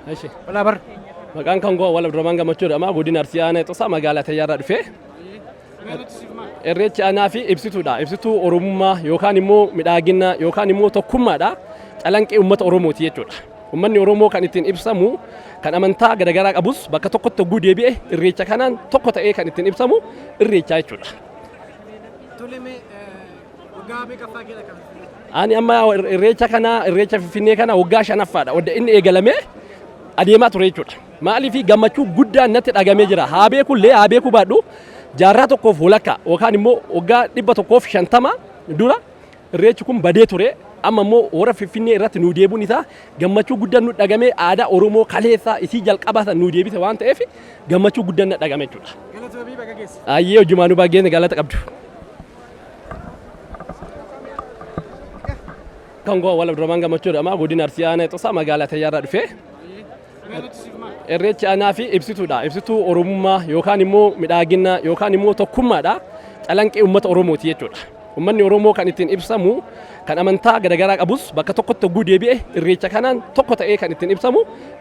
Eeshi. Maqaan kan goo wal abdurrahman gammachuu jedhama. Godina Arsii Aanaa Ixoosaa magaalaa Tayyaarraa dhufee. Irreechi aanaa fi ibsituudha. Ibsituu Oromummaa yookaan immoo midhaagina yookaan immoo tokkummaadha. Calanqee uummata Oromooti jechuudha. Uummanni Oromoo kan ittiin ibsamu kan amantaa garaagaraa qabus bakka tokkotti hogguu deebi'e irreecha kanaan tokko ta'ee kan ittiin ibsamu irreechaa jechuudha. Ani amma irreecha kana irreecha Finfinnee kana waggaa 5ffaadha. Wadda inni eegalame adeemaa ture jechuudha. Maaliif gammachuu guddaan natti dhagamee jira. Haa beekullee haa beekuu baadhu jaarraa tokkoof walakka yookaan immoo waggaa 150 dura irreechi kun badee ture. Amma immoo warra Finfinnee irratti nu deebuun isaa gammachuu guddaan nu dhagamee aadaa Oromoo kaleessaa isii jalqabaa nu deebise waan ta'eef gammachuu guddaan na dhagame jechuudha. Ayyee hojimaanuu baay'een galata qabdu. Kan goo wal abdurrahman gammachuu jedhama. Godina Arsii Aanaa Ixoosaa magaalaa Tayyaarraa dhufee. Irreechi aanaa fi ibsituudha. Ibsituu Oromummaa yookaan immoo midhaagina yookaan immoo tokkummaadha. Calanqee uummata Oromooti jechuudha. Uummanni Oromoo kan ittiin ibsamu kan amantaa garaagaraa qabus bakka tokkotti hogguu deebi'e irreecha kanaan tokko ta'ee kan ittiin ibsamu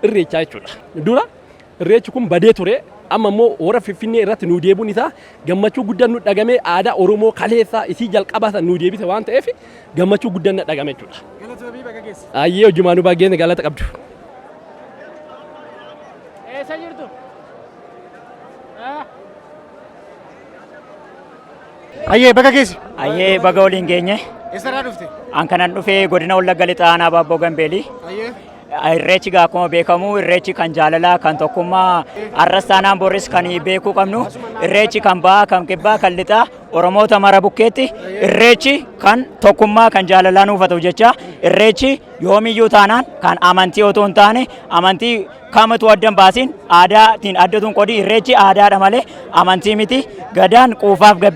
irreechaa jechuudha. Dura irreechi kun badee ture. Amma immoo warra Finfinnee irratti nu deebuun isaa gammachuu guddaan nu dhagamee aadaa Oromoo kaleessaa isii jalqabaa nu deebise waan ta'eef gammachuu guddaan na dhagame jechuudha. Ayyee hojimaanuu baay'een galata qabdu. Ayyee baga geessi. Ayyee baga waliin geenye. Eessarraa dhufte? An kanan dhufee godina Wallagga Lixaa Aanaa Baabboo Gambeelii. Ayyee. Irreechi akkuma beekamu irreechi kan jaalalaa kan tokkummaa arras taanaan boris kan beekuu qabnu irreechi kan bahaa kan kibbaa kan lixaa Oromoota mara bukkeetti irreechi kan tokkummaa kan jaalalaa nuuf ta'u jecha irreechi yoomiyyuu taanaan kan amantii otoo hin taane amantii kamatu addan baasin aadaatiin addatuun qodi irreechi aadaadha malee amantii miti gadaan quufaaf